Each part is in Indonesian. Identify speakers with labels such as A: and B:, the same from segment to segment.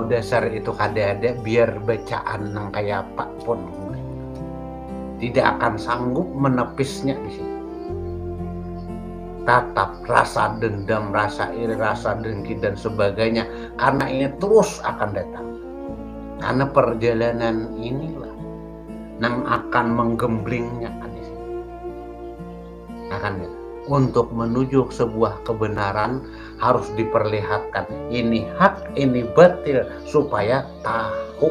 A: dasar itu kada-ada biar bacaan nang kayak apa pun tidak akan sanggup menepisnya di sini. Tatap rasa dendam, rasa iri, rasa dengki dan sebagainya, karena ini terus akan datang. Karena perjalanan inilah yang akan menggemblingnya di sini. Akan datang. Untuk menuju sebuah kebenaran harus diperlihatkan ini hak, ini batil supaya tahu.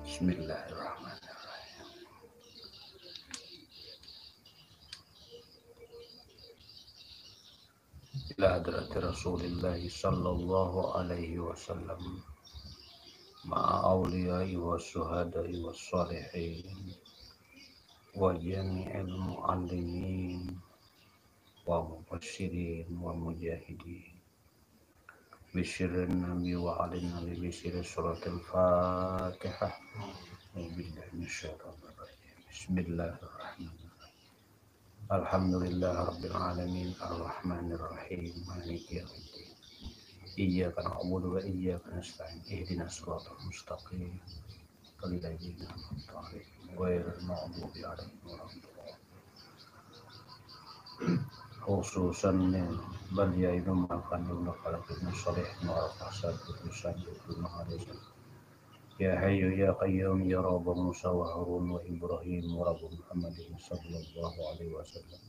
A: Bismillahirrahmanirrahim. Ila hadrati Rasulillah sallallahu alaihi wasallam ma'a awliyai wa syuhadai wa salihin wa jami'il mu'allimin wa mubashirin wa mujahidin bisyirin nabi wa alin nabi bisyiri suratul fatihah. Bismillahirrahmanirrahim. Alhamdulillah rabbil alamin arrahmanir rahim maliki yaumiddin. Iyyaka na'budu wa iyyaka nasta'in ihdinas siratal mustaqim ghairil maghdubi 'alaihim waladdallin. Khususan bal ya'idu ma'kanuna qalbina salihin wa rafasad tulisan itu ya hayyu ya qayyum ya rabb Musa wa Harun wa Ibrahim wa rabb Muhammadin sallallahu alaihi wasallam.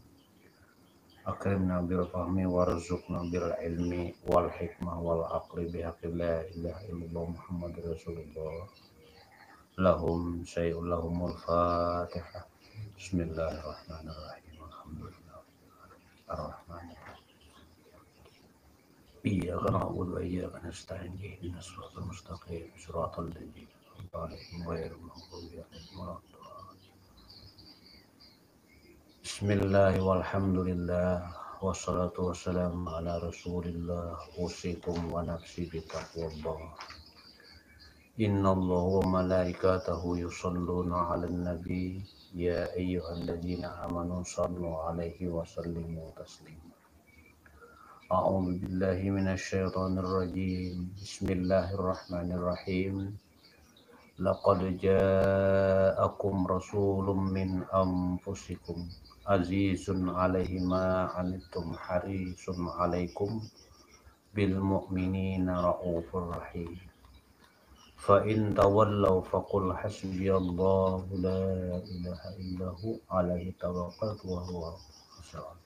A: Akrimna bil fahmi warzuqna bil ilmi wal hikmah wal aqli bihaqqi la ilaha illallah Muhammadur Rasulullah. Lahum syai'un lahumul fatihah. Bismillahirrahmanirrahim. Alhamdulillah ar-rahmanir rahim. Iyyaka na'budu wa iyyaka nasta'in ihdinas siratal mustaqim siratal ladzina an'amta 'alaihim ghairil maghdubi 'alaihim waladdallin. Bismillah walhamdulillah wassalatu wassalamu ala rasulillah usikum wa nafsi bitaqwallah. Innallaha wa malaikatahu yusholluna 'alan nabi ya ayyuhalladzina amanu shallu 'alaihi wa sallimu taslima. A'udzu billahi minasyaitonir rajim. Bismillahirrahmanirrahim. Laqad ja'akum rasulun min anfusikum azizun 'alaihi ma 'anittum harisun 'alaikum bil mu'minina raufur rahim. Fa in tawallaw faqul hasbiyallahu la ilaha illahu 'alaihi tawakkaltu wa huwa rabbul.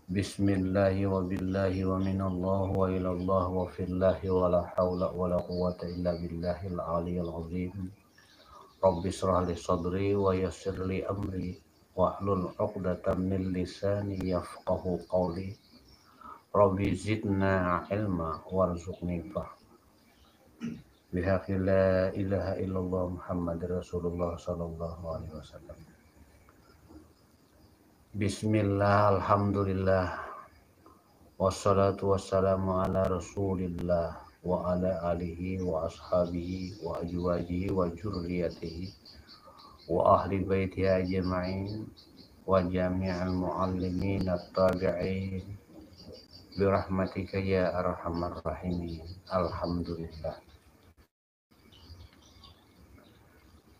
A: Bismillahi wa billahi wa minallah wa ilallah wa fillahi wa la hawla wa la quwwata illa billahil aliyyil azim. Rabbi shrah li sadri wa yassir li amri wa hlul 'uqdatam min lisani yafqahu qawli. Rabbi zidna ilma warzuqni fahma. Bihaqqi la ilaha illallah Muhammadur Rasulullah sallallahu alaihi wasallam. Bismillah, alhamdulillah, wassalatu wassalamu ala rasulillah wa ala alihi wa ashabihi wa ajwajihi wa jurriyatihi wa ahli baitihi ajma'in wa jami'al mu'allimin at-tabi'in birahmatika ya arhamar rahimin. Alhamdulillah.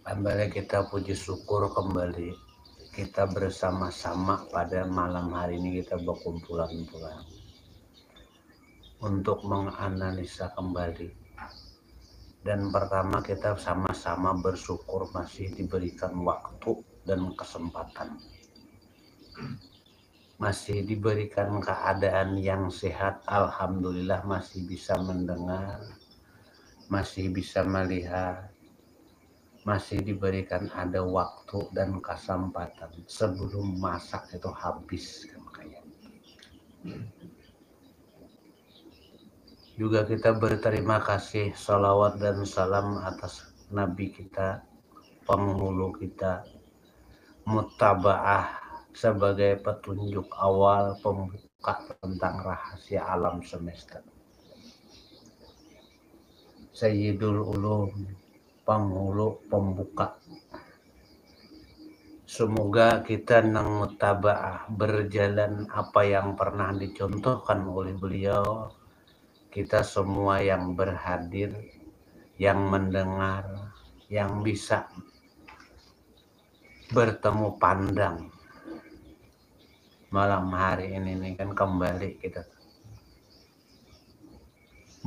A: Kembali kita puji syukur kembali kita bersama-sama pada malam hari ini kita berkumpulan-kumpulan untuk menganalisa kembali. Dan pertama kita sama-sama bersyukur masih diberikan waktu dan kesempatan. Masih diberikan keadaan yang sehat, alhamdulillah masih bisa mendengar, masih bisa melihat. Masih diberikan ada waktu dan kesempatan sebelum masa itu habis. Juga kita berterima kasih salawat dan salam atas Nabi kita, penghulu kita, mutaba'ah sebagai petunjuk awal pembuka tentang rahasia alam semesta. Sayyidul Ulum, penghulu pembuka. Semoga kita nang mutaba'ah berjalan apa yang pernah dicontohkan oleh beliau. Kita semua yang berhadir, yang mendengar, yang bisa bertemu pandang malam hari ini nih kan kembali kita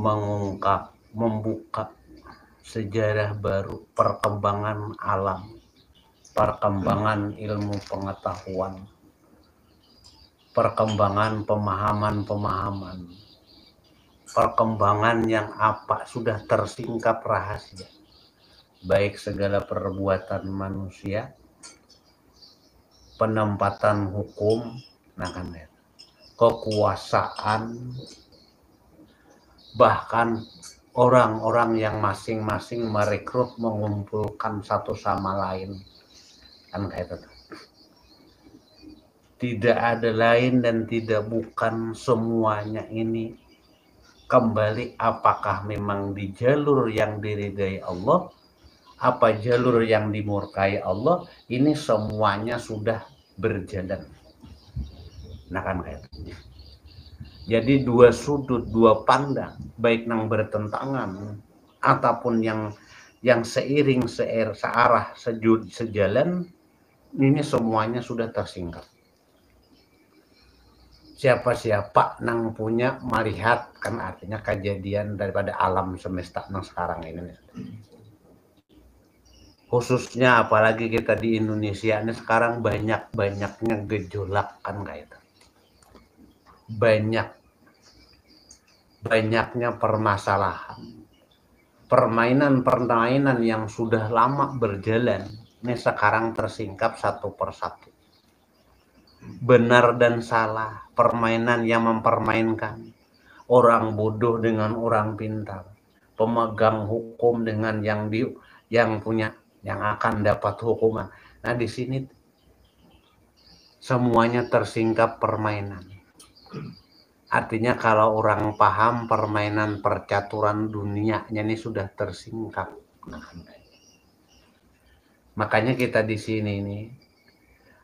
A: mengungkap, membuka sejarah baru, perkembangan alam, perkembangan ilmu pengetahuan, perkembangan pemahaman-pemahaman, perkembangan yang apa sudah tersingkap rahasia, baik segala perbuatan manusia, penempatan hukum, kekuasaan, bahkan orang-orang yang masing-masing merekrut, mengumpulkan satu sama lain, kan kayak itu. Tidak ada lain dan tidak bukan, semuanya ini kembali apakah memang di jalur yang diridai Allah, apa jalur yang dimurkai Allah, ini semuanya sudah berjalan. Nah kan kayak itu. Jadi dua sudut, dua pandang, baik yang bertentangan ataupun yang seiring, searah, sejalan, ini semuanya sudah tersingkap. Siapa-siapa nang punya melihat, kan artinya kejadian daripada alam semesta nang sekarang ini. Khususnya apalagi kita di Indonesia ini sekarang banyaknya gejolak kan kayak itu. Banyaknya permasalahan. Permainan yang sudah lama berjalan ini sekarang tersingkap satu persatu. Benar dan salah, permainan yang mempermainkan, orang bodoh dengan orang pintar, pemegang hukum dengan yang punya, yang akan dapat hukuman. Nah di sini semuanya tersingkap permainan. Artinya kalau orang paham permainan percaturan dunianya ini sudah tersingkap. Makanya kita di sini nih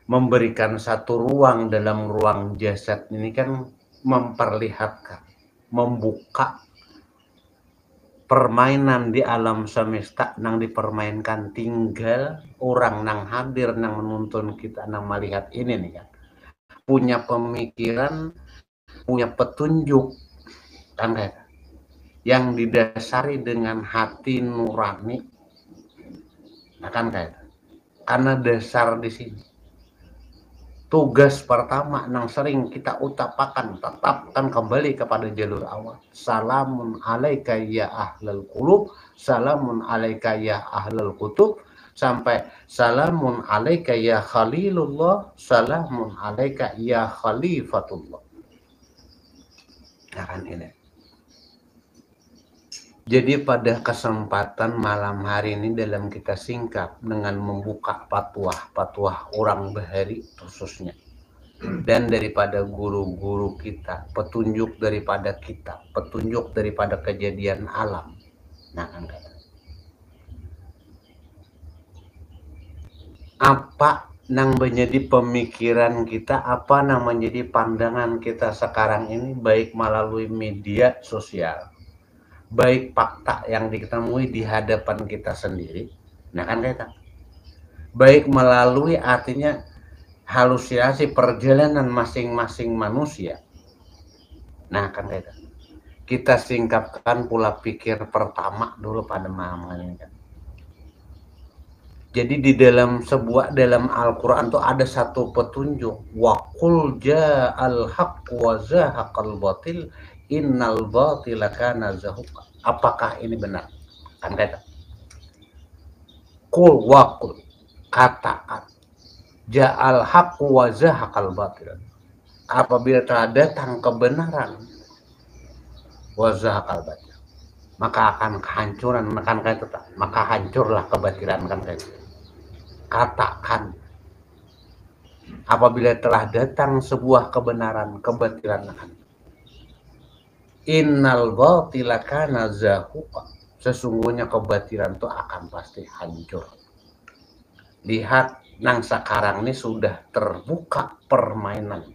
A: memberikan satu ruang dalam ruang jasad ini kan memperlihatkan, membuka permainan di alam semesta nang dipermainkan, tinggal orang nang hadir, nang menuntun kita, nang melihat ini nih kan punya pemikiran, punya petunjuk kan kayak yang didasari dengan hati nurani. Nah kan kayak karena dasar di sini. Tugas pertama yang sering kita utamakan, tetapkan kembali kepada jalur awal. Salamun alaika ya ahlal qulub, salamun alaika ya ahlal kutub, sampai salamun alaika ya khalilullah, salamun alaika ya khalifatullah. Nah kan ini. Jadi pada kesempatan malam hari ini dalam kita singkap dengan membuka fatwa orang bahari khususnya, dan daripada guru-guru kita, petunjuk daripada kita, petunjuk daripada kejadian alam. Nah kan apa yang menjadi pemikiran kita, apa yang menjadi pandangan kita sekarang ini, baik melalui media sosial, baik fakta yang ditemui di hadapan kita sendiri, nah kan kita baik melalui artinya halusinasi perjalanan masing-masing manusia, nah kan kita singkapkan pula pikir pertama dulu pada malam ini kan. Jadi di dalam Al-Quran tuh ada satu petunjuk, wa qul ja'al haqq wa zahaqal batil innal batila kana zahuqa. Apakah ini benar? Kan kata qul wa qul, katakan ja'al haqq wa zahaqal batil. Apabila telah datang kebenaran, wa zahaqal batil. Maka akan kehancuran, maka hancurlah kebatilan kan kayak gitu. Katakan apabila telah datang sebuah kebenaran, kebatilan akan. Innal batila kana zahuqa. Sesungguhnya kebatilan itu akan pasti hancur. Lihat nang sekarang ini sudah terbuka permainan.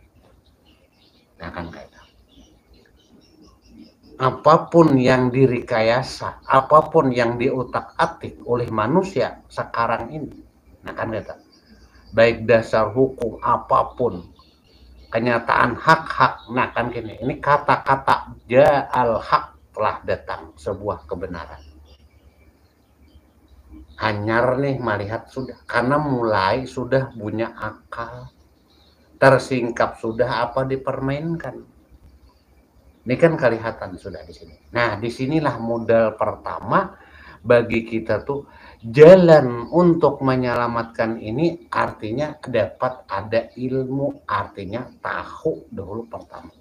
A: Nah kan kayak apapun yang direkayasa, apapun yang diutak-atik oleh manusia sekarang ini, nah kan kata, baik dasar hukum apapun, kenyataan hak-hak, nah kan gini, ini kata-kata ja'al hak telah datang sebuah kebenaran. Hanyar nih melihat sudah, karena mulai sudah punya akal, tersingkap sudah apa dipermainkan. Ini kan kelihatan sudah di sini. Nah, disinilah modal pertama bagi kita tuh jalan untuk menyelamatkan ini artinya dapat ada ilmu, artinya tahu dulu pertama.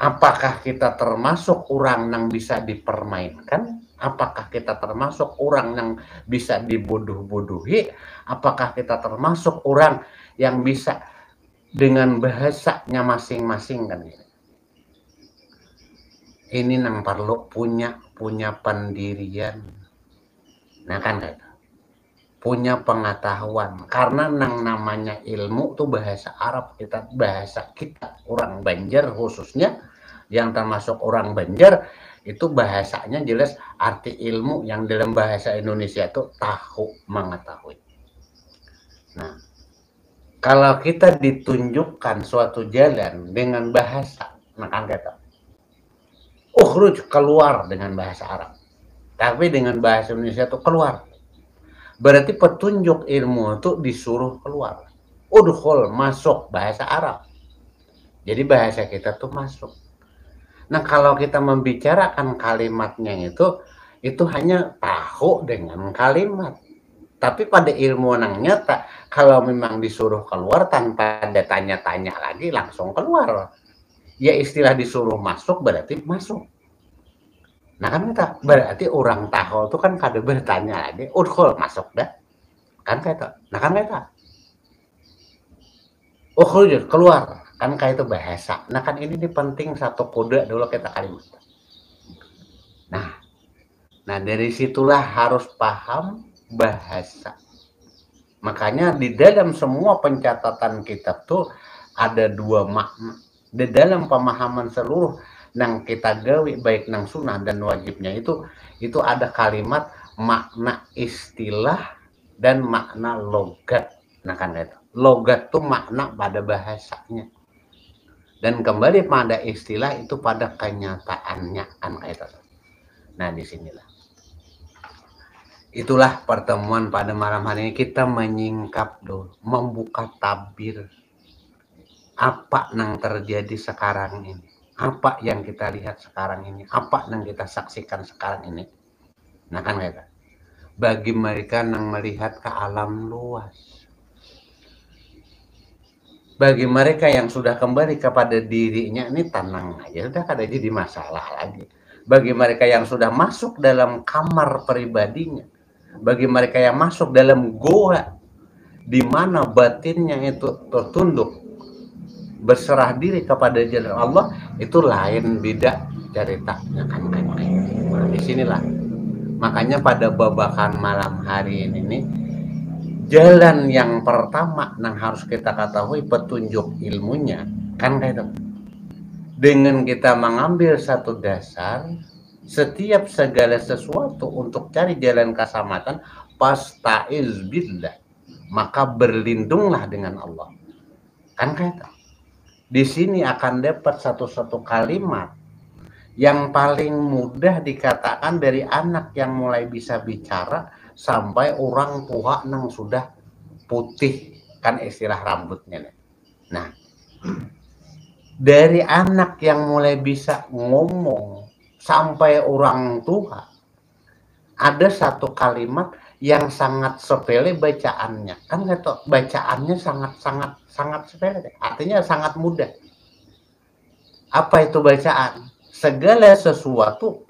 A: Apakah kita termasuk orang yang bisa dipermainkan? Apakah kita termasuk orang yang bisa dibodoh-bodohi? Apakah kita termasuk orang yang bisa dengan bahasanya masing-masing kan gitu? Ini nang perlu punya pendirian, nah kan gitu, punya pengetahuan, karena nang namanya ilmu tuh bahasa Arab, bahasa kita orang Banjar khususnya, yang termasuk orang Banjar itu bahasanya jelas arti ilmu yang dalam bahasa Indonesia itu tahu mengetahui. Nah, kalau kita ditunjukkan suatu jalan dengan bahasa, nah kan gitu, ukhruj keluar dengan bahasa Arab, tapi dengan bahasa Indonesia itu keluar, berarti petunjuk ilmu itu disuruh keluar. Udkhul masuk bahasa Arab, jadi bahasa kita tuh masuk. Nah kalau kita membicarakan kalimatnya itu hanya tahu dengan kalimat, tapi pada ilmu yang nyata kalau memang disuruh keluar tanpa ada tanya-tanya lagi langsung keluar. Ya istilah disuruh masuk berarti masuk. Nah kan kita berarti orang tahu itu kan kada bertanya lagi, udkhul masuk dah. Kan kayak nah kan kayak ukhruj keluar, kan kayak itu bahasa. Nah kan ini penting satu kode dulu kita kalimat. Nah dari situlah harus paham bahasa. Makanya di dalam semua pencatatan kitab tuh ada dua makna. Di dalam pemahaman seluruh nang kita gawe baik nang sunnah dan wajibnya itu ada kalimat makna istilah dan makna logat. Nah kan itu logat tuh makna pada bahasanya, dan kembali pada istilah itu pada kenyataannya kan itu. Nah disinilah itulah pertemuan pada malam hari ini, kita menyingkap dulu, membuka tabir apa yang terjadi sekarang ini, apa yang kita lihat sekarang ini, apa yang kita saksikan sekarang ini. Nah kan kita bagi mereka yang melihat ke alam luas, bagi mereka yang sudah kembali kepada dirinya, ini tenang aja, sudah kada jadi masalah lagi. Bagi mereka yang sudah masuk dalam kamar pribadinya, bagi mereka yang masuk dalam goa di mana batinnya itu tertunduk berserah diri kepada jalan Allah, itu lain beda ceritanya kan. Nah disinilah makanya pada babakan malam hari ini nih, jalan yang pertama yang harus kita ketahui petunjuk ilmunya kan kayak itu, dengan kita mengambil satu dasar, setiap segala sesuatu untuk cari jalan keselamatan, pastaiz billah, maka berlindunglah dengan Allah kan kayak itu. Di sini akan dapat satu kalimat yang paling mudah dikatakan dari anak yang mulai bisa bicara sampai orang tua yang sudah putih kan istilah rambutnya. Nah dari anak yang mulai bisa ngomong sampai orang tua ada satu kalimat yang sangat sepele bacaannya kan gitu, bacaannya sangat sepele, artinya sangat mudah. Apa itu bacaan? segala sesuatu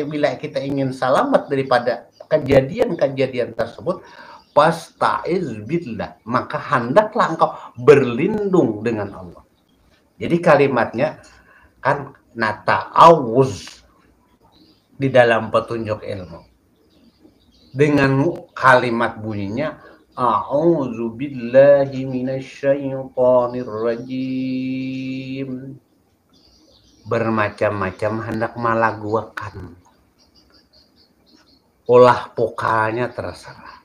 A: bila kita ingin selamat daripada kejadian-kejadian tersebut, fasta'iz billah, maka hendaklah engkau berlindung dengan Allah. Jadi kalimatnya kan nata'awuz di dalam petunjuk ilmu. Dengan kalimat bunyinya a'udzu billahi minasyaitonir rajim. Bermacam-macam hendak malaguakan. Olah pokalnya terserah.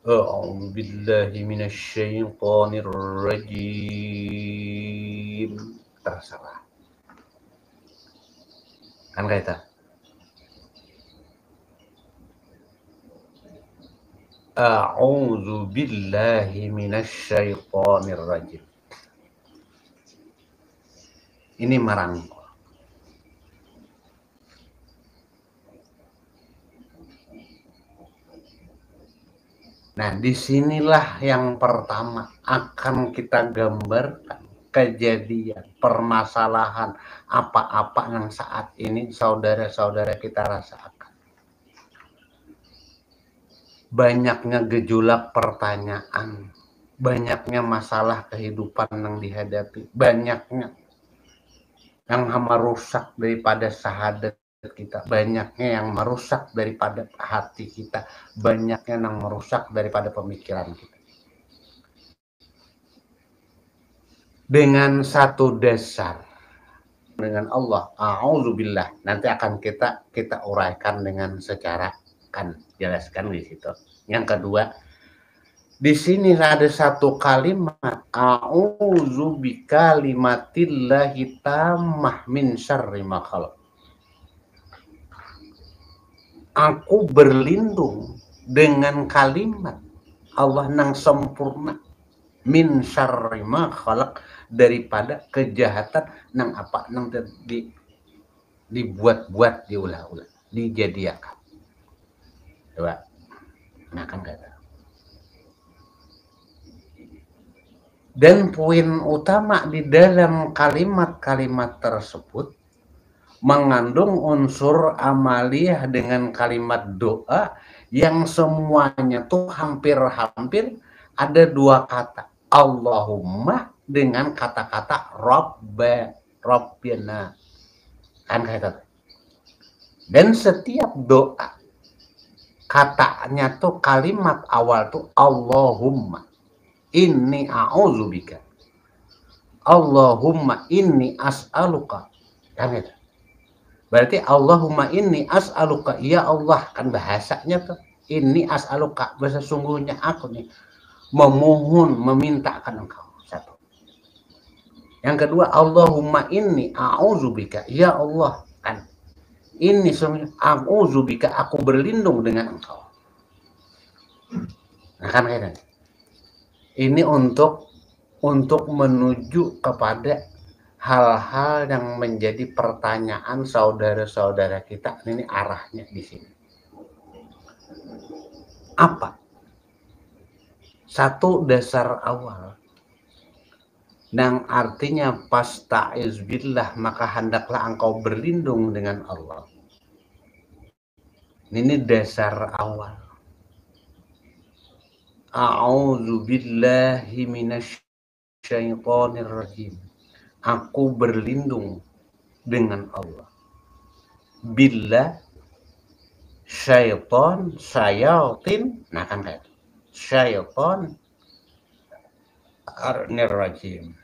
A: A'udzu billahi minasyaitonir rajim. Terserah. Kan kaita. A'udzu billahi minasyaitonir rajim. Ini merangkul. Nah, disinilah yang pertama akan kita gambarkan kejadian, permasalahan apa-apa yang saat ini saudara-saudara kita rasakan. Banyaknya gejolak pertanyaan, banyaknya masalah kehidupan yang dihadapi, banyaknya yang merusak daripada syahadat kita, banyaknya yang merusak daripada hati kita, banyaknya yang merusak daripada pemikiran kita. Dengan satu dasar, dengan Allah, a'udzubillah, nanti akan kita uraikan dengan secara kan jelaskan di situ. Yang kedua, di sini ada satu kalimat a'udzu bikalimatillahi tammah min syarri ma khalaq. Aku berlindung dengan kalimat Allah nang sempurna min syarri ma khalaq, daripada kejahatan nang apa nang dibuat-buat, diulah-ulah, dijadiakan. Coba, nah kan kata. Dan poin utama di dalam kalimat-kalimat tersebut mengandung unsur amaliyah dengan kalimat doa yang semuanya tuh hampir-hampir ada dua kata. Allahumma dengan kata-kata Rabbana. Kan kata. Dan setiap doa katanya tuh kalimat awal tuh Allahumma inni a'udzubika, Allahumma inni as'aluka. Kan itu. Berarti Allahumma inni as'aluka, ya Allah, kan bahasanya tuh inni as'aluka, sesungguhnya aku nih memohon, memintakan engkau. Satu. Yang kedua, Allahumma inni a'udzubika, ya Allah, kan ini semuanya a'udzubika, aku berlindung dengan engkau. Nah kan kayaknya ini untuk menuju kepada hal-hal yang menjadi pertanyaan saudara-saudara kita. Ini arahnya di sini. Apa? Satu dasar awal. Yang artinya fasta'iz billah, maka hendaklah engkau berlindung dengan Allah. Ini dasar awal. A'udzu billahi minasyaitonir rajim. Aku berlindung dengan Allah. Billah, syaitan, sayatin, nah kan kayak syaitan rajim.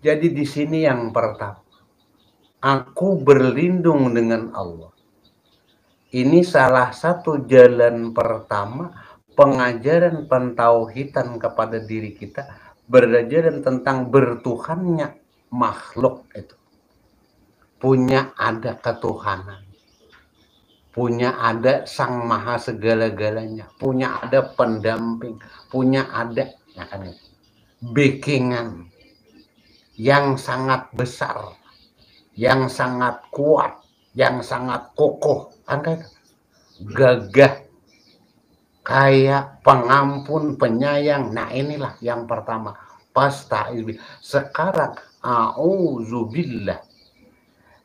A: Jadi di sini yang pertama, aku berlindung dengan Allah. Ini salah satu jalan pertama pengajaran pentauhidan kepada diri kita, berajaran tentang bertuhannya makhluk itu. Punya ada ketuhanan, punya ada sang maha segala-galanya, punya ada pendamping, punya ada backingan yang sangat besar, yang sangat kuat, yang sangat kokoh, kan gagah, kayak pengampun, penyayang. Nah inilah yang pertama, fasta'iz. Sekarang
B: a'udzubillah.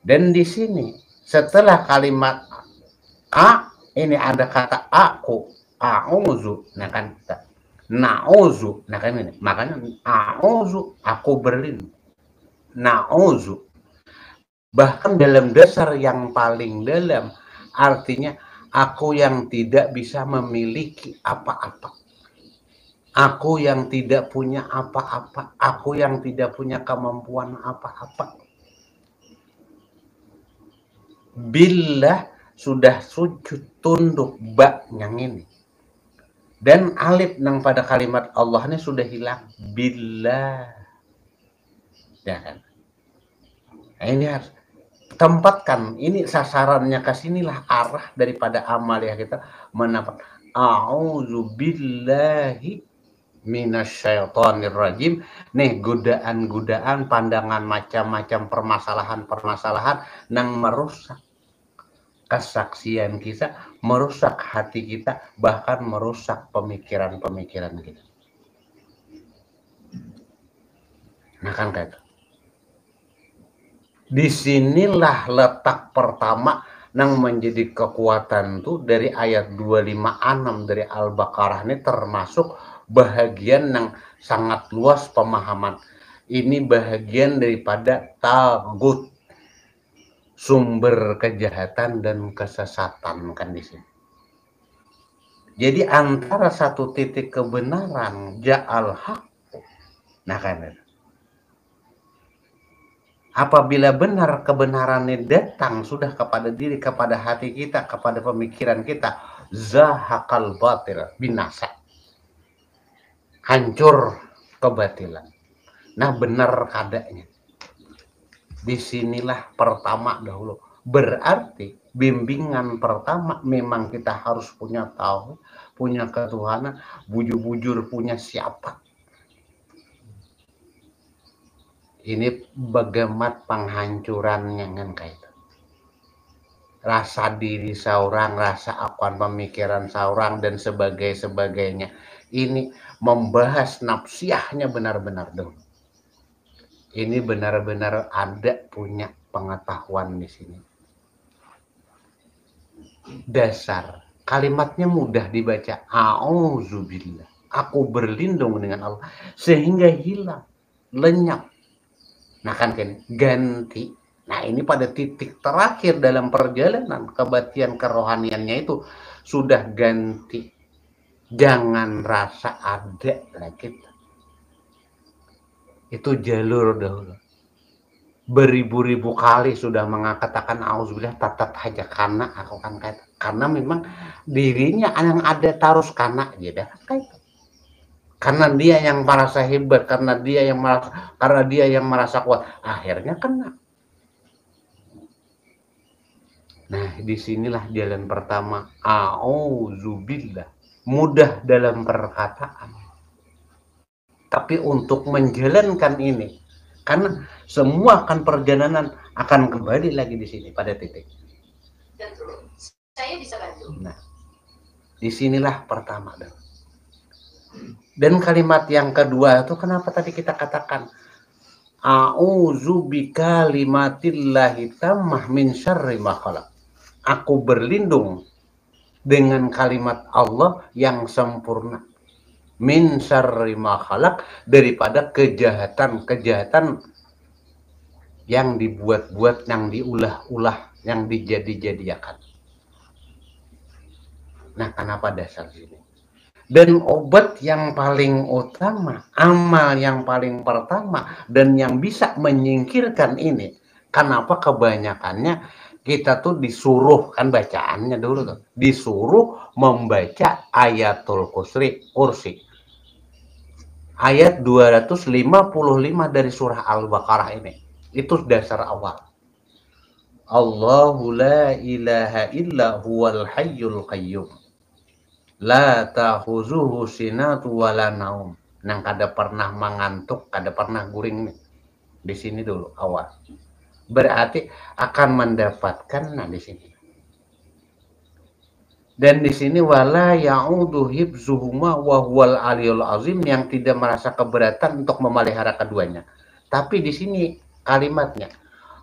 B: Dan di sini setelah kalimat a ini ada kata aku, a'udzu, nah kan na'udzu, nah kan ini makanya a'udzu, aku berlindung, na'udzu. Bahkan dalam dasar yang paling dalam artinya aku yang tidak bisa memiliki apa-apa, aku yang tidak punya apa-apa, aku yang tidak punya kemampuan apa-apa. Billah sudah sujud tunduk ba yang ini, dan alif nang pada kalimat Allah ini sudah hilang, billah, ya kan. Nah, ini harus tempatkan, ini sasarannya ke sinilah arah daripada amal ya kita mendapat a'udzubillahi minasyaitonir rajim. Nih godaan-godaan, pandangan macam-macam permasalahan-permasalahan yang merusak kesaksian kita, merusak hati kita, bahkan merusak pemikiran-pemikiran kita. Nah kan kayak disinilah letak pertama yang menjadi kekuatan tuh dari ayat 256 dari Al-Baqarah ini, termasuk bahagian yang sangat luas pemahaman. Ini bahagian daripada tagut, sumber kejahatan dan kesesatan kan di sini. Jadi antara satu titik kebenaran ja'al haq, nah kan, apabila benar kebenarannya datang sudah kepada diri, kepada hati kita, kepada pemikiran kita, zahaqal batil, binasa, hancur kebatilan. Nah benar keadaannya. Disinilah pertama dahulu. Berarti bimbingan pertama memang kita harus punya tahu, punya ketuhanan, bujur-bujur punya siapa. Ini bagaimana penghancurannya kan kayak itu. Rasa diri seorang, rasa akuan pemikiran seorang dan sebagainya. Ini membahas nafsiahnya benar-benar dong. Ini benar-benar ada punya pengetahuan di sini. Dasar kalimatnya mudah dibaca, a'udzubillah, aku berlindung dengan Allah, sehingga hilang, lenyap. Nah kan ganti. Nah ini pada titik terakhir dalam perjalanan kebatian kerohaniannya itu sudah ganti. Jangan rasa ada lagi. Itu jalur dahulu. Beribu-ribu kali sudah mengatakan auzubillah, tetap aja karena aku kan kata. Karena memang dirinya yang ada terus karena gitu. Karena dia yang merasa hebat, karena dia yang merasa kuat, akhirnya kena. Nah, disinilah jalan pertama, a'udzubillah, mudah dalam perkataan. Tapi untuk menjalankan ini, karena semua akan perjalanan akan kembali lagi di sini pada titik.
C: Saya bisa bantu.
B: Nah, disinilah pertama dong. Dan kalimat yang kedua itu kenapa tadi kita katakan a'udzu bikalimatillahi tammah min syarri ma khalaq. Aku berlindung dengan kalimat Allah yang sempurna. Min syarri ma khalaq, daripada kejahatan yang dibuat-buat, yang diulah-ulah, yang dijadi-jadikan. Nah, kenapa dasar sini? Dan obat yang paling utama, amal yang paling pertama, dan yang bisa menyingkirkan ini, kenapa kebanyakannya kita tuh disuruh, kan bacaannya dulu tuh, disuruh membaca ayatul kursi. Ayat 255 dari surah Al-Baqarah ini. Itu dasar awal. Allahu la ilaha illa huwal hayyul qayyum. La ta'khuzuhu sinatu wala naum. Nang kada pernah mengantuk, kada pernah guring nih. Di sini dulu awal. Berarti akan mendapatkan di sini. Dan di sini wala ya'udhu hibzuhuma wa huwal aliyul azim, yang tidak merasa keberatan untuk memelihara keduanya. Tapi di sini kalimatnya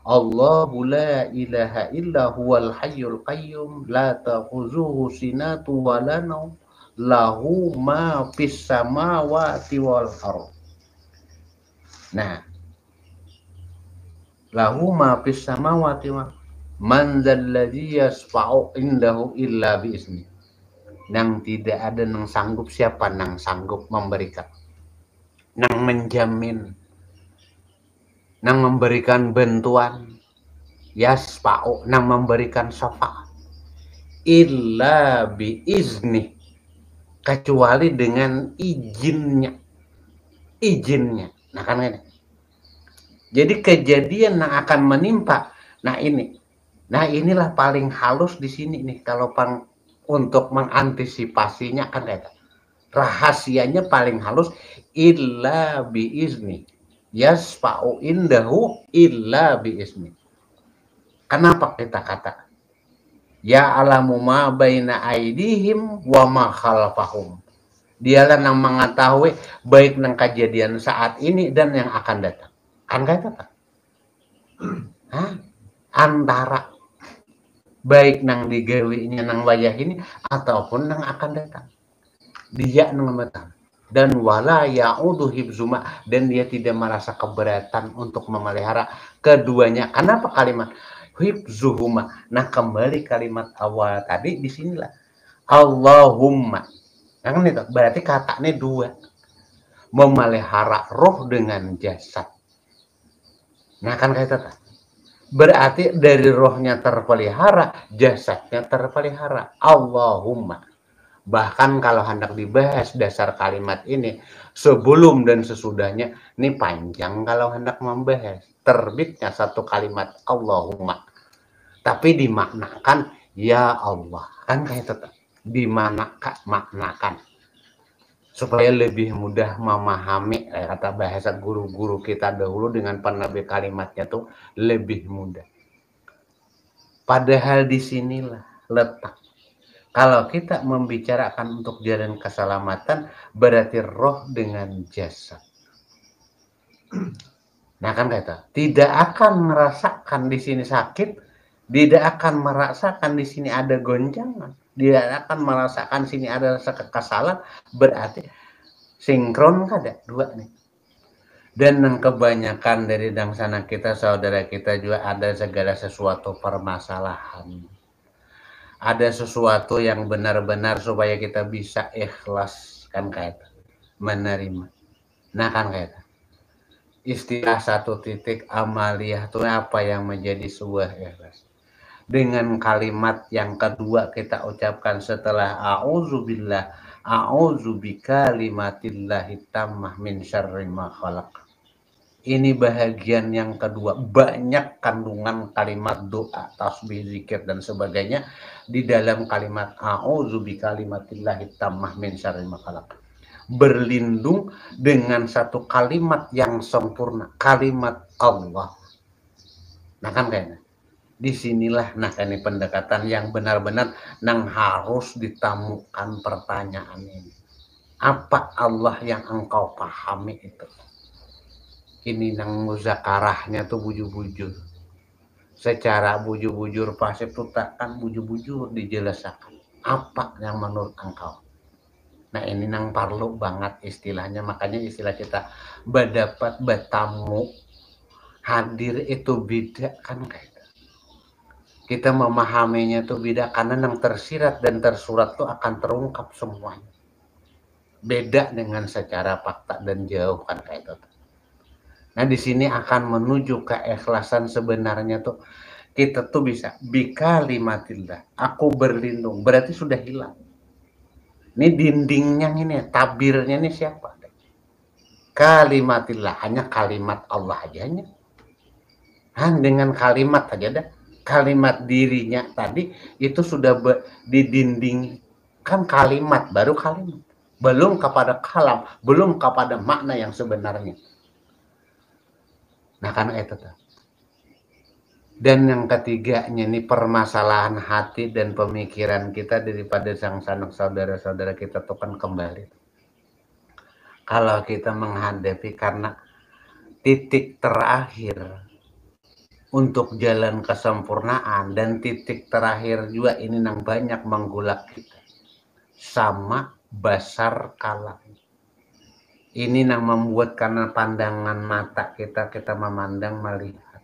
B: Allahu la ilaha illa huwal hayyul qayyum la ta'khuzuhu sinatu wa la naum lahu ma fis samawati wal ardh. Nah, lahu ma fis samawati wa man dzalladzi yasfa'u indahu illa biizni. Nang tidak ada nang sanggup, siapa nang sanggup memberikan, nang menjamin, nang memberikan bantuan, yasfa'u, nang memberikan syafaat, illa biizni, kecuali dengan izinnya. Nah kan ini. Jadi kejadian yang akan menimpa, nah inilah paling halus di sini nih kalau untuk mengantisipasinya kan kayak rahasianya paling halus illa biizni. Yasfa'u indahu illa biizni. Kenapa kita kata ya alamu ma baina aidihim wa ma khalfahum. Dialah yang mengetahui baik yang kejadian saat ini dan yang akan datang. Kan kata antara baik nang digawinya nang wayah ini ataupun nang akan datang. Dia nang datang. Dan wala ya'udu hibzuma, dan dia tidak merasa keberatan untuk memelihara keduanya. Kenapa kalimat hibzuhuma? Nah, kembali kalimat awal tadi di sinilah Allahumma. Nah, kan itu berarti katanya dua. Memelihara roh dengan jasad. Nah, kan kayak itu. Berarti dari rohnya terpelihara, jasadnya terpelihara. Allahumma. Bahkan kalau hendak dibahas dasar kalimat ini sebelum dan sesudahnya, ini panjang kalau hendak membahas. Terbitnya satu kalimat Allahumma, tapi dimaknakan ya Allah, kan kayak itu. Dimaknakan supaya lebih mudah memahami, kata bahasa guru-guru kita dahulu dengan penerbit kalimatnya tuh lebih mudah. Padahal disinilah letak. Kalau kita membicarakan untuk jalan keselamatan, berarti roh dengan jasad. Nah kan kata, tidak akan merasakan di sini sakit, tidak akan merasakan di sini ada gonjangan, tidak akan merasakan sini ada kekesalan, berarti sinkron kada dua nih. Dan yang kebanyakan dari dangsana kita, saudara kita juga ada segala sesuatu permasalahan. Ada sesuatu yang benar-benar supaya kita bisa ikhlas kan kayak menerima. Nah kan kayak istilah satu titik amaliyah itu apa yang menjadi sebuah ikhlas. Dengan kalimat yang kedua kita ucapkan setelah a'udzubillah, a'udzubika limatillahi tammah min syarri ma khalaq. Ini bahagian yang kedua, banyak kandungan kalimat doa, tasbih, zikir dan sebagainya di dalam kalimat a'udzubika limatillahi tammah min syarri ma khalaq. Berlindung dengan satu kalimat yang sempurna, kalimat Allah. Nah kan kayaknya disinilah ini pendekatan yang benar-benar nang harus ditamukan pertanyaan ini. Apa Allah yang engkau pahami itu? Ini nang muzakarahnya tuh bujur-bujur. Secara bujur-bujur pasif tuh takkan bujur-bujur dijelaskan. Apa yang menurut engkau? Nah ini nang perlu banget istilahnya. Makanya istilah kita berdapat bertamu hadir itu beda kan kayak. Kita memahaminya tuh beda karena nang tersirat dan tersurat tuh akan terungkap semuanya. Beda dengan secara fakta dan jauh kan kayak itu. Nah di sini akan menuju keikhlasan sebenarnya tuh kita tuh bisa bikalimatillah, aku berlindung, berarti sudah hilang. Ini dindingnya ini, tabirnya ini siapa? Kalimatillah, hanya kalimat Allah aja. Dengan kalimat aja dah. Kalimat dirinya tadi itu sudah di dinding kan kalimat, baru kalimat. Belum kepada kalam, belum kepada makna yang sebenarnya. Nah kan itu tuh. Dan yang ketiganya ini permasalahan hati dan pemikiran kita daripada sang sanak saudara-saudara kita tuh kan kembali. Kalau kita menghadapi karena titik terakhir untuk jalan kesempurnaan, dan titik terakhir juga ini nang banyak menggolak kita sama basar kalam. Ini nang membuat karena pandangan mata kita memandang, melihat,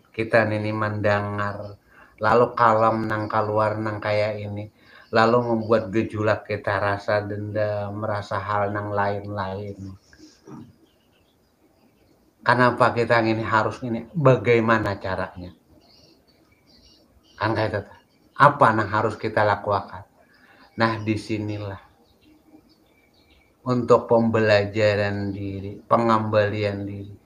B: kita ini mendengar, lalu kalam nang keluar nang kayak ini, lalu membuat gejolak kita rasa dendam, merasa hal nang lain-lain. Kenapa kita ini harus ini? Bagaimana caranya? Kan kayak itu. Apa yang harus kita lakukan? Nah, disinilah untuk pembelajaran diri, pengembalian diri.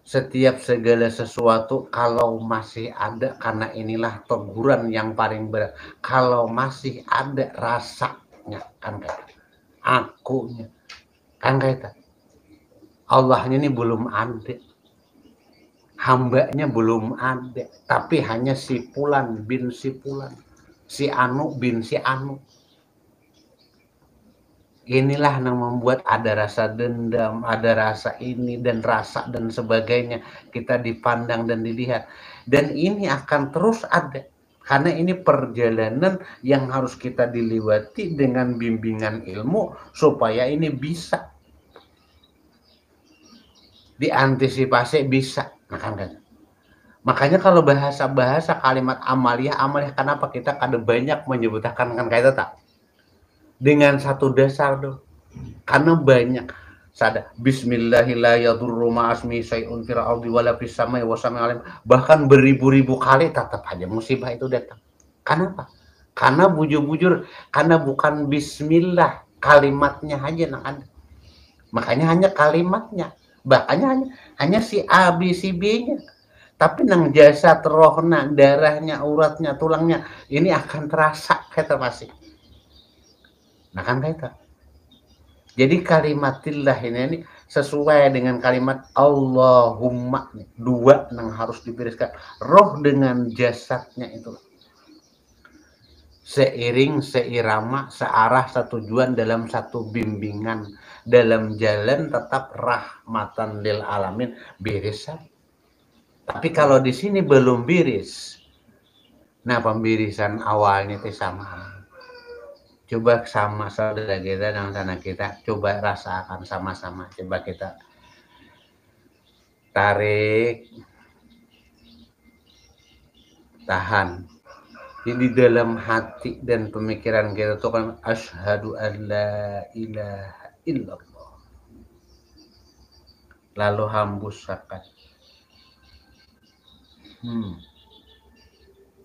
B: Setiap segala sesuatu kalau masih ada, karena inilah teguran yang paling berat. Kalau masih ada rasanya, kan kayak itu. Akunya, kan kayak itu. Allahnya ini belum ada, hambanya belum ada, tapi hanya si Fulan bin si Fulan, si Anu bin si Anu. Inilah yang membuat ada rasa dendam, ada rasa ini dan rasa dan sebagainya, kita dipandang dan dilihat, dan ini akan terus ada karena ini perjalanan yang harus kita dilewati dengan bimbingan ilmu supaya ini bisa diantisipasi, bisa. Makanya kalau bahasa kalimat amaliyah, kenapa kita kadang banyak menyebutkan kan kayak itu tak? Dengan satu dasar tuh. Karena banyak sada bismillahirrahmanirrahim syai'un fil ardi wala fis samai wa sami'alim, bahkan beribu-ribu kali tetap aja musibah itu datang. Kenapa? Karena bujur-bujur, karena bukan bismillah, kalimatnya aja nang ada. Makanya hanya kalimatnya. Bahkan hanya si A, B, si B-nya. Tapi nang jasad, rohna, darahnya, uratnya, tulangnya, ini akan terasa kata masih. Nah kan kata. Jadi kalimatillah ini sesuai dengan kalimat Allahumma. Dua nang harus dibereskan. Roh dengan jasadnya itu. Seiring, seirama, searah, setujuan dalam satu bimbingan, dalam jalan tetap rahmatan lil alamin, beres. Tapi kalau di sini belum beres, nah pembirisan awalnya itu sama. Coba sama saudara kita dan sana kita, coba rasakan sama-sama. Coba kita tarik, tahan. Di dalam hati dan pemikiran kita itu kan asyhadu an la ilaha illallah. Lalu hembuskan.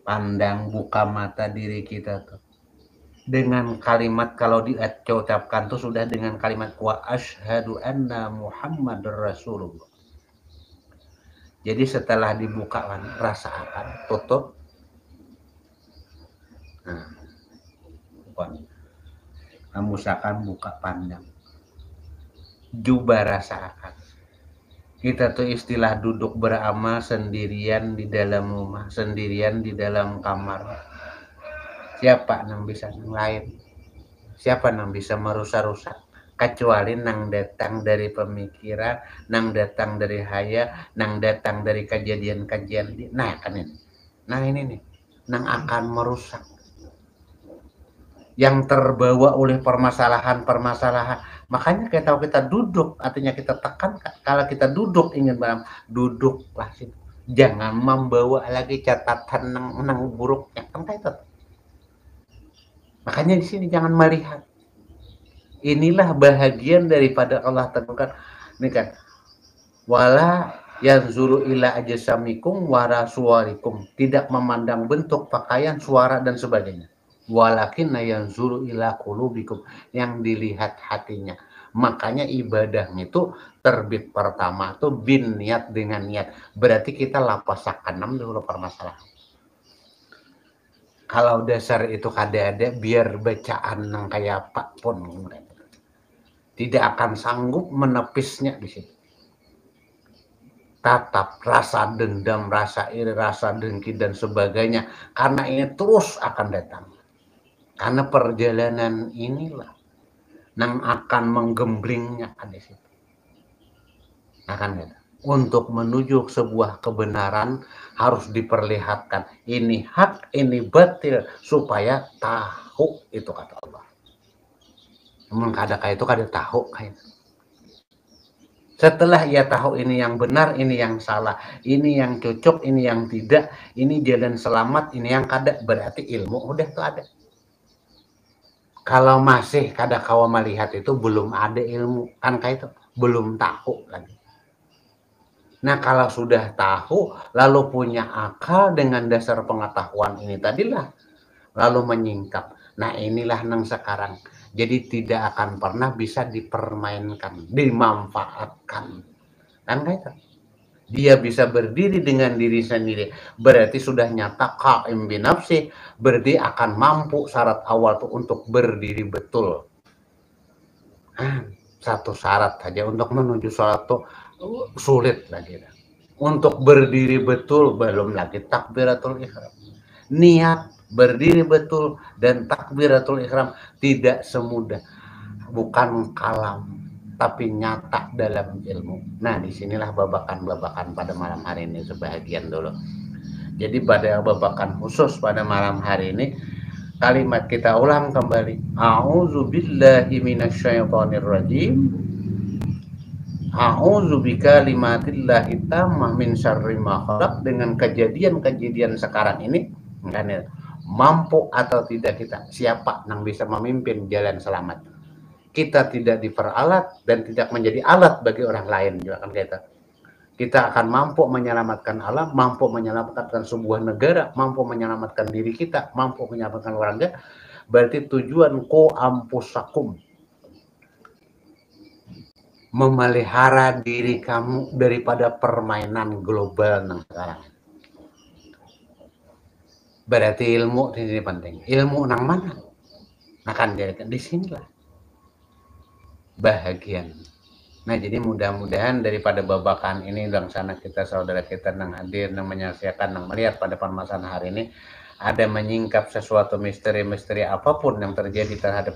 B: Pandang, buka mata diri kita tuh. Dengan kalimat kalau diucapkan tuh sudah dengan kalimat wa asyhadu anna Muhammadar Rasulullah. Jadi setelah dibuka rasakan, tutup. Nah, hembuskan, buka, pandang. Coba rasakan. Kita tuh istilah duduk beramal sendirian di dalam rumah, sendirian di dalam kamar. Siapa yang bisa lain? Siapa yang bisa merusak-rusak? Kecuali nang datang dari pemikiran, nang datang dari haya, nang datang dari kejadian-kejadian. Nah kan ini. Nah ini nih, nang akan merusak. Yang terbawa oleh permasalahan-permasalahan. Makanya kita duduk, artinya kita tekan. Kalau kita duduk ingin beramal, duduklah sih. Jangan membawa lagi catatan nang buruknya. Kan kayak itu. Makanya di sini jangan melihat. Inilah bahagian daripada Allah tentukan. Ini kan. Wala yanzuru ila ajsamikum wara suwarikum. Tidak memandang bentuk, pakaian, suara dan sebagainya. Walakin yanzuru ila qulubikum, yang dilihat hatinya. Makanya ibadahnya itu terbit pertama tuh bin niat, dengan niat. Berarti kita lapasakan 6 dulu permasalahan. Kalau dasar itu ada biar bacaan yang kayak apa pun tidak akan sanggup menepisnya di situ. Tatap rasa dendam, rasa iri, rasa dengki dan sebagainya, karena ini terus akan datang. Karena perjalanan inilah yang akan menggemblingnya di situ. Nah kan gitu. Untuk menuju sebuah kebenaran harus diperlihatkan ini hak, ini batil supaya tahu, itu kata Allah. Namun kadang itu kada tahu kayak. Setelah ia tahu ini yang benar, ini yang salah, ini yang cocok, ini yang tidak, ini jalan selamat, ini yang kada, berarti ilmu udah tuh ada. Kalau masih kada kawa melihat itu belum ada ilmu, kan kayak itu belum tahu lagi. Nah kalau sudah tahu lalu punya akal dengan dasar pengetahuan ini tadilah, lalu menyingkap. Nah inilah yang sekarang. Jadi tidak akan pernah bisa dipermainkan, dimanfaatkan. Kan kayak itu. Dia bisa berdiri dengan diri sendiri, berarti sudah nyata qaim binafsi, berarti akan mampu syarat awal tuh untuk berdiri betul. Satu syarat saja untuk menuju sholat tuh sulit lagi. Untuk berdiri betul belum lagi takbiratul ihram. Niat berdiri betul dan takbiratul ihram tidak semudah, bukan kalam tapi nyata dalam ilmu. Nah disinilah babakan-babakan pada malam hari ini sebahagian dulu. Jadi pada babakan khusus pada malam hari ini kalimat kita ulang kembali. A'udzubillahi minasyaitonirrajim. A'udzu bikalimatillahi tammah min syarri ma khalaq. Dengan kejadian-kejadian sekarang ini kan ya, mampu atau tidak kita, siapa yang bisa memimpin jalan selamat. Kita tidak diperalat dan tidak menjadi alat bagi orang lain juga kan kita akan mampu menyelamatkan alam, mampu menyelamatkan sebuah negara, mampu menyelamatkan diri kita, mampu menyelamatkan warga. Berarti tujuan ko ampusakum, memelihara diri kamu daripada permainan global yang sekarang. Berarti ilmu ini penting. Ilmu nang mana? Akan jadikan di sinilah bahagian. Nah jadi mudah-mudahan daripada babakan ini dan sana kita saudara kita yang hadir, yang menyaksikan, yang melihat pada permasalahan hari ini ada menyingkap sesuatu misteri-misteri apapun yang terjadi terhadap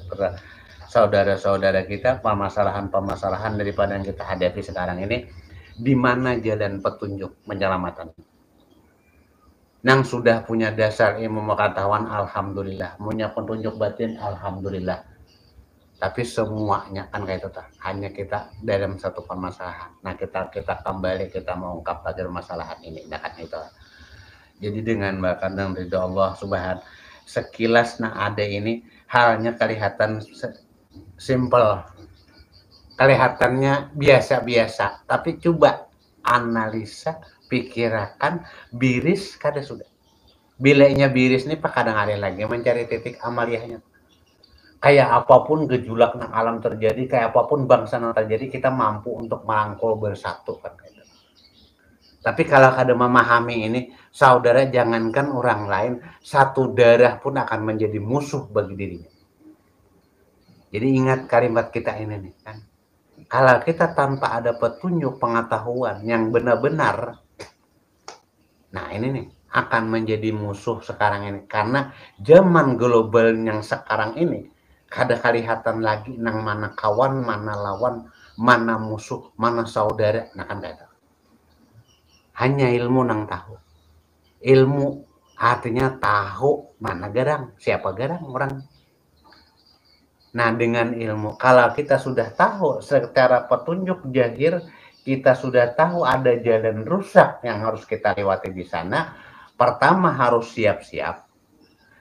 B: saudara-saudara kita, permasalahan-permasalahan daripada yang kita hadapi sekarang ini, di mana jalan petunjuk menyelamatkan. Yang sudah punya dasar ilmu pengetahuan, alhamdulillah. Punya petunjuk batin, alhamdulillah. Tapi semuanya kan kayak itu, hanya kita dalam satu permasalahan. Nah kita kembali kita mengungkap pada permasalahan ini, nah kan itu. Jadi dengan bahkan dan ridho Allah Subhanahu, sekilas nah ada ini halnya kelihatan simple, kelihatannya biasa-biasa, tapi coba analisa, pikirkan, biris kada sudah. Bilanya biris nih pak kadang ada lagi mencari titik amaliyahnya. Kayak apapun gejolak yang alam terjadi, kayak apapun bangsa yang terjadi, kita mampu untuk merangkul bersatu kan. Tapi kalau kada memahami ini, saudara jangankan orang lain, satu darah pun akan menjadi musuh bagi dirinya. Jadi ingat kalimat kita ini nih kan. Kalau kita tanpa ada petunjuk pengetahuan yang benar-benar, nah ini nih akan menjadi musuh sekarang ini. Karena zaman global yang sekarang ini, kada kelihatan lagi nang mana kawan, mana lawan, mana musuh, mana saudara. Nah kan kata. Hanya ilmu nang tahu. Ilmu artinya tahu mana garang, siapa garang orang. Nah dengan ilmu, kalau kita sudah tahu secara petunjuk jahir, kita sudah tahu ada jalan rusak yang harus kita lewati di sana. Pertama harus siap-siap.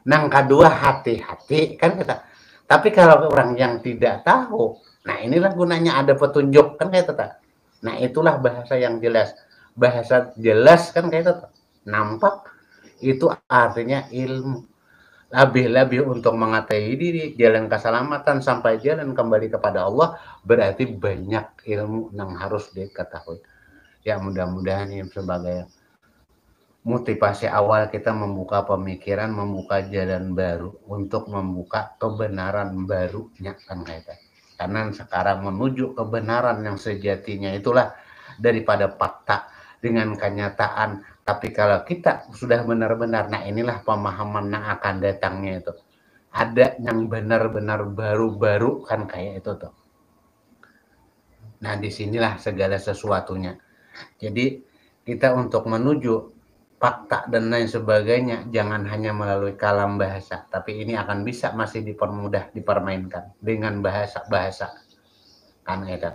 B: Nang kedua hati-hati kan kita. Tapi kalau orang yang tidak tahu, nah inilah gunanya ada petunjuk kan kayak itu. Nah itulah bahasa yang jelas. Bahasa jelas kan kayak itu. Nampak itu artinya ilmu. Lebih-lebih untuk mengetahui diri, jalan keselamatan sampai jalan kembali kepada Allah, berarti banyak ilmu yang harus diketahui. Ya mudah-mudahan ini sebagai motivasi awal kita membuka pemikiran, membuka jalan baru untuk membuka kebenaran barunya kan kayak. Karena sekarang menuju kebenaran yang sejatinya itulah daripada fakta dengan kenyataan. Tapi kalau kita sudah benar-benar, nah inilah pemahaman yang akan datangnya itu. Ada yang benar-benar baru-baru kan kayak itu tuh. Nah, disinilah segala sesuatunya. Jadi kita untuk menuju fakta dan lain sebagainya jangan hanya melalui kalam bahasa, tapi ini akan bisa masih dipermudah, dipermainkan dengan bahasa-bahasa kan itu.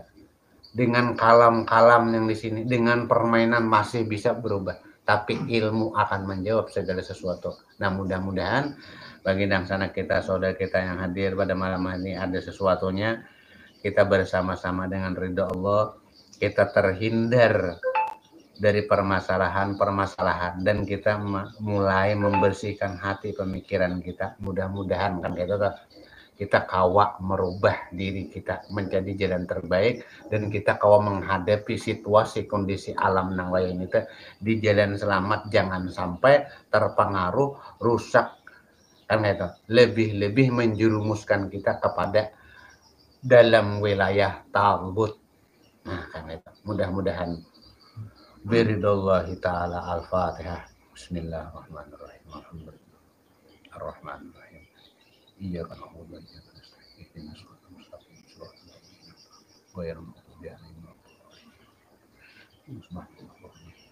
B: Dengan kalam-kalam yang di sini, dengan permainan masih bisa berubah, tapi ilmu akan menjawab segala sesuatu. Nah, mudah-mudahan bagi dangsana kita, saudara kita yang hadir pada malam ini ada sesuatunya, kita bersama-sama dengan ridha Allah, kita terhindar dari permasalahan-permasalahan dan kita mulai membersihkan hati pemikiran kita. Mudah-mudahan kan kita kawa merubah diri kita menjadi jalan terbaik dan kita kawa menghadapi situasi kondisi alam nang lain itu di jalan selamat, jangan sampai terpengaruh rusak kan itu, lebih-lebih menjerumuskan kita kepada dalam wilayah tagut. Nah kan itu, mudah-mudahan biridallahi ta'ala. Al-Fatihah. Bismillahirrahmanirrahim. Alhamdulillahirrahmanirrahim. Iyyaka na'budu wa iyyaka nasta'in. Ihdinas siratal mustaqim. Shiratal ladzina an'amta 'alaihim ghairil maghdubi 'alaihim waladdallin.